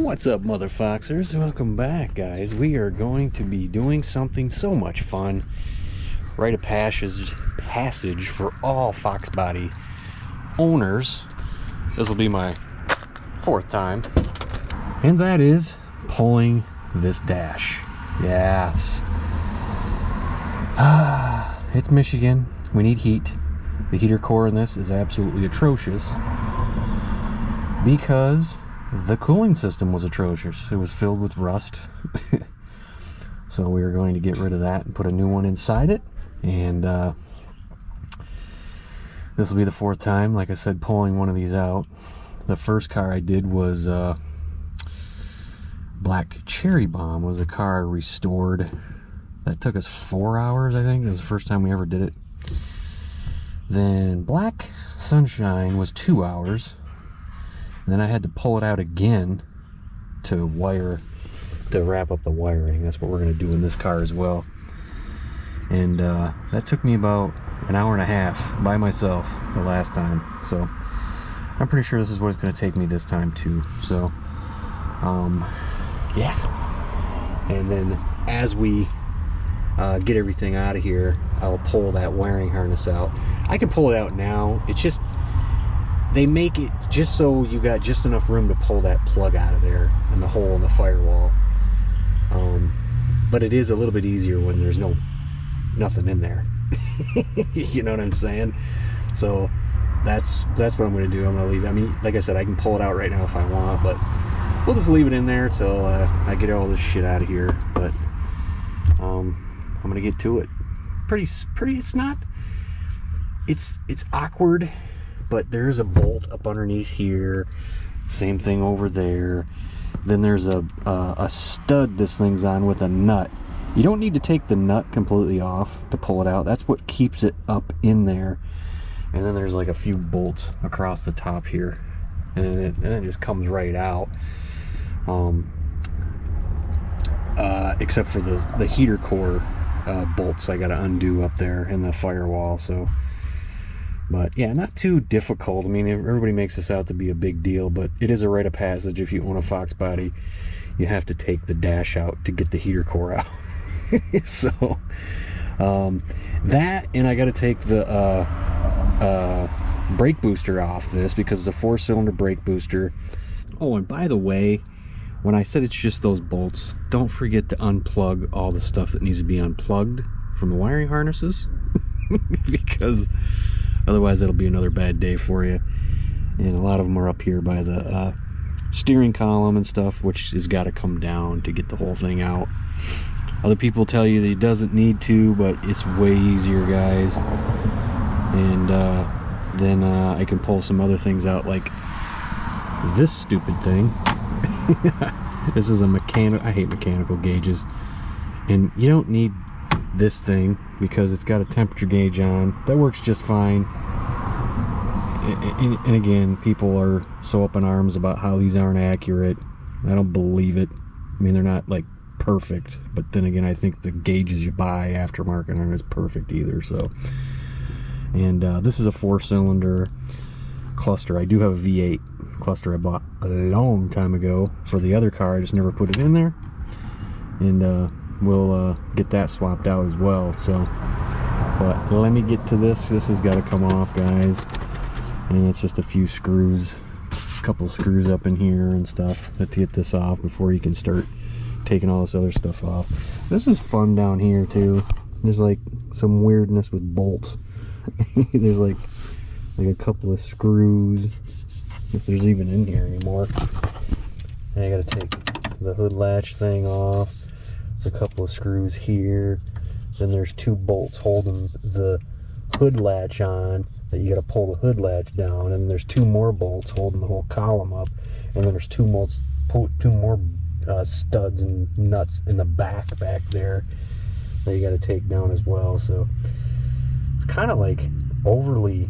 What's up, mother foxers? Welcome back, guys. We are going to be doing something so much fun. Rite of passage for all Foxbody owners. This will be my fourth time, and that is pulling this dash. Yes. It's Michigan. We need heat. The heater core in this is absolutely atrocious because the cooling system was atrocious. It was filled with rust. So we are going to get rid of that and put a new one inside it. And this will be the fourth time, like I said, pulling one of these out. The first car I did was Black Cherry Bomb. It was a car I restored. That took us 4 hours, I think. It was the first time we ever did it. Then Black Sunshine was 2 hours. And then I had to pull it out again to wrap up the wiring. That's what we're going to do in this car as well. And that took me about an hour and a half by myself the last time. So I'm pretty sure this is what it's going to take me this time too. So yeah. And then as we get everything out of here, I'll pull that wiring harness out. I can pull it out now. It's just they make it just so you got just enough room to pull that plug out of there and the hole in the firewall. But it is a little bit easier when there's nothing in there. You know what I'm saying? So that's what I'm going to do. I'm going to leave it. I mean, like I said, I can pull it out right now if I want, but we'll just leave it in there till I get all this shit out of here. But I'm going to get to it. Pretty. It's awkward. But there's a bolt up underneath here. Same thing over there. Then there's a stud this thing's on with a nut. You don't need to take the nut completely off to pull it out. That's what keeps it up in there. And then there's like a few bolts across the top here. And it just comes right out. Except for the heater core bolts I got to undo up there in the firewall. So. But yeah, not too difficult. I mean, everybody makes this out to be a big deal, but it is a rite of passage. If you own a Foxbody, you have to take the dash out to get the heater core out. So that, and I got to take the brake booster off this because it's a 4-cylinder brake booster. Oh, and by the way, when I said it's just those bolts, don't forget to unplug all the stuff that needs to be unplugged from the wiring harnesses. Because otherwise it'll be another bad day for you. And a lot of them are up here by the steering column and stuff, which has got to come down to get the whole thing out. Other people tell you that it doesn't need to, but it's way easier, guys. And then I can pull some other things out, like this stupid thing. This is a mechanical. I hate mechanical gauges. And you don't need this thing because it's got a temperature gauge on that works just fine. And again, people are so up in arms about how these aren't accurate. I don't believe it. I mean, they're not like perfect, but then again, I think the gauges you buy aftermarket aren't as perfect either. So, and this is a 4-cylinder cluster. I do have a V8 cluster I bought a long time ago for the other car. I just never put it in there, and we'll get that swapped out as well. So, but let me get to this. This has got to come off, guys. And it's just a few screws, a couple screws up in here and stuff to get this off before you can start taking all this other stuff off. This is fun down here too. There's like some weirdness with bolts. There's like a couple of screws, if there's even in here anymore. And I gotta take the hood latch thing off. There's a couple of screws here. Then there's 2 bolts holding the hood latch on that you got to pull the hood latch down, and there's 2 more bolts holding the whole column up, and then there's 2 more studs and nuts in the back there that you got to take down as well. So it's kind of like overly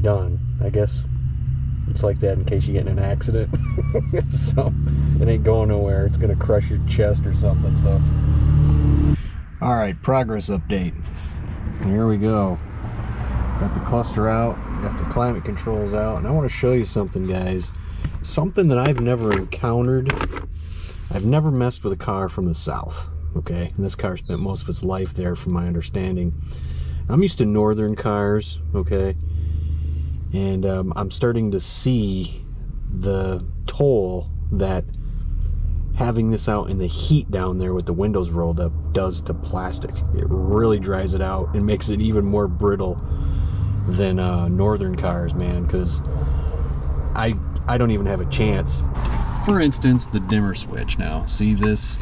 done. I guess it's like that in case you get in an accident. So it ain't going nowhere. It's gonna crush your chest or something. So all right, progress update. Here we go. Got the cluster out, got the climate controls out, and I want to show you something, guys. something that I've never encountered. I've never messed with a car from the south, okay? And this car spent most of its life there, from my understanding. I'm used to northern cars, okay? And I'm starting to see the toll that having this out in the heat down there with the windows rolled up does to plastic. It really dries it out and makes it even more brittle than northern cars, man, because I don't even have a chance. For instance, the dimmer switch now. See this?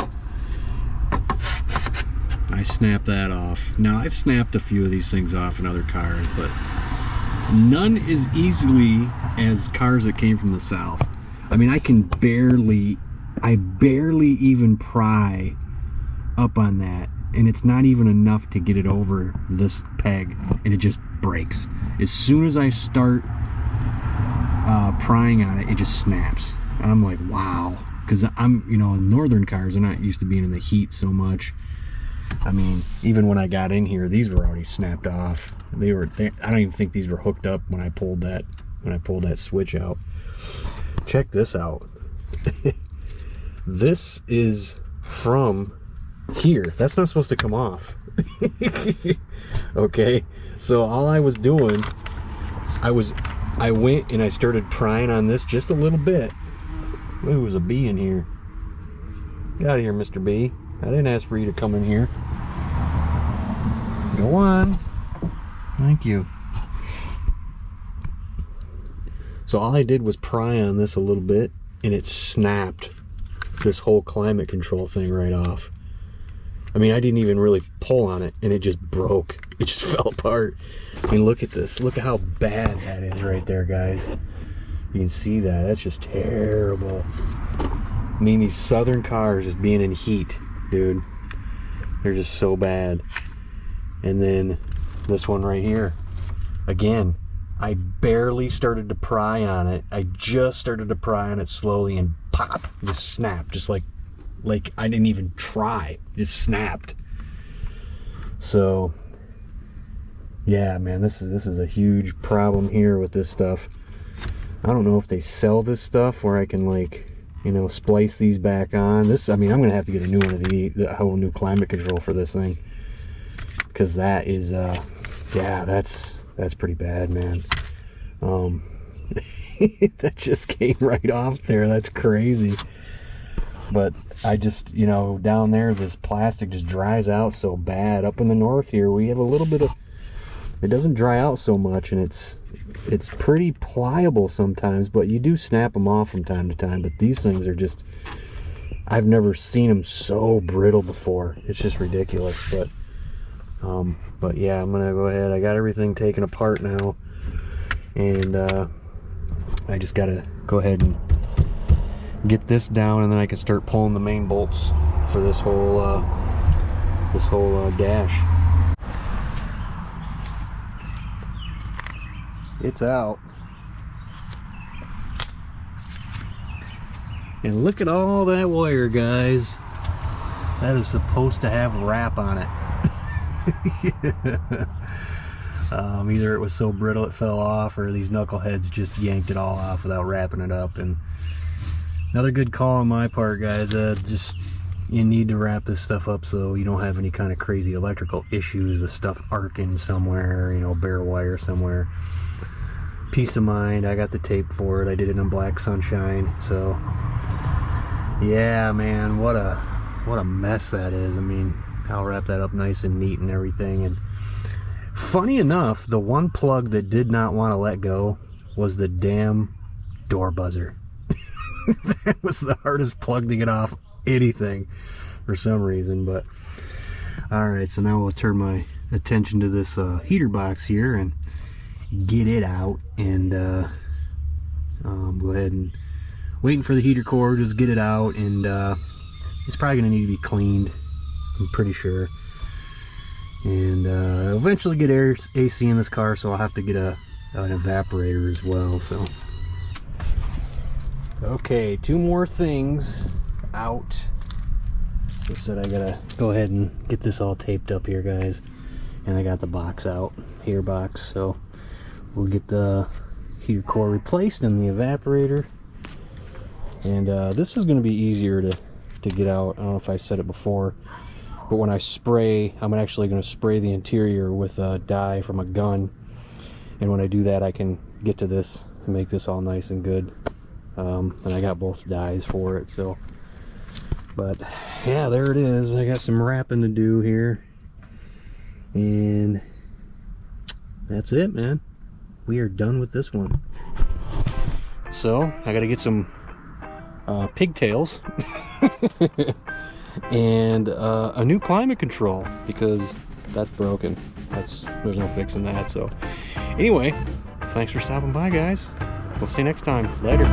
I snapped that off. Now, I've snapped a few of these things off in other cars, but none as easily as cars that came from the south. I mean, I barely even pry up on that, and it's not even enough to get it over this peg, and it just breaks. As soon as I start prying on it, it just snaps. I'm like, wow, because I'm, you know, in northern cars, I'm not used to being in the heat so much. I mean, even when I got in here, these were already snapped off. I don't even think these were hooked up when I pulled that switch out. Check this out. This is from here. That's not supposed to come off. Okay, so all I was doing, I went and I started prying on this just a little bit. Ooh, there was a bee in here. Get out of here, Mr. Bee. I didn't ask for you to come in here. Go on. Thank you. So all I did was pry on this a little bit, and it snapped this whole climate control thing right off. I mean, I didn't even really pull on it, and it just broke. It just fell apart. I mean, look at this. Look at how bad that is right there, guys. You can see that. That's just terrible. I mean, these southern cars just being in heat, dude. They're just so bad. And then this one right here. Again, I barely started to pry on it. I just started to pry on it slowly, and pop, just snapped. Just like I didn't even try. Just snapped. So yeah, man, this is a huge problem here with this stuff. I don't know if they sell this stuff where I can, like, you know, splice these back on. This, I mean, I'm gonna have to get a new one of the whole new climate control for this thing, because that is yeah, that's pretty bad, man. That just came right off there. That's crazy. But I just, you know, down there, this plastic just dries out so bad. Up in the north here, we have a little bit of, it doesn't dry out so much, and it's pretty pliable sometimes, but you do snap them off from time to time. But these things are just, I've never seen them so brittle before. It's just ridiculous. But yeah, I'm gonna go ahead. I got everything taken apart now, and I just gotta go ahead and get this down, and then I can start pulling the main bolts for this whole dash. It's out. And look at all that wire, guys. That is supposed to have wrap on it. Either it was so brittle it fell off, or these knuckleheads just yanked it all off without wrapping it up. And another good call on my part, guys. Just, you need to wrap this stuff up so you don't have any kind of crazy electrical issues with stuff arcing somewhere, you know, bare wire somewhere. Peace of mind. I got the tape for it. I did it in black sunshine. So yeah, man, what a mess that is. I mean, I'll wrap that up nice and neat and everything. And funny enough, the one plug that did not want to let go was the damn door buzzer. That was the hardest plug to get off anything for some reason. But alright, so now we'll turn my attention to this heater box here and get it out, and go ahead and waiting for the heater core, just get it out, and it's probably gonna need to be cleaned, I'm pretty sure. And eventually get AC in this car, so I'll have to get an evaporator as well. So okay, two more things out. Just said I gotta go ahead and get this all taped up here, guys, and I got the box out, heater box. So we'll get the heater core replaced and the evaporator, And this is going to be easier to get out. I don't know if I said it before, but when I spray, I'm actually going to spray the interior with a dye from a gun, and when I do that I can get to this and make this all nice and good. And I got both dyes for it, so. But yeah, there it is. I got some wrapping to do here, and that's it, man. We are done with this one. So I got to get some pigtails and a new climate control, because that's broken. There's no fixing that. So anyway, thanks for stopping by, guys. We'll see you next time. Later.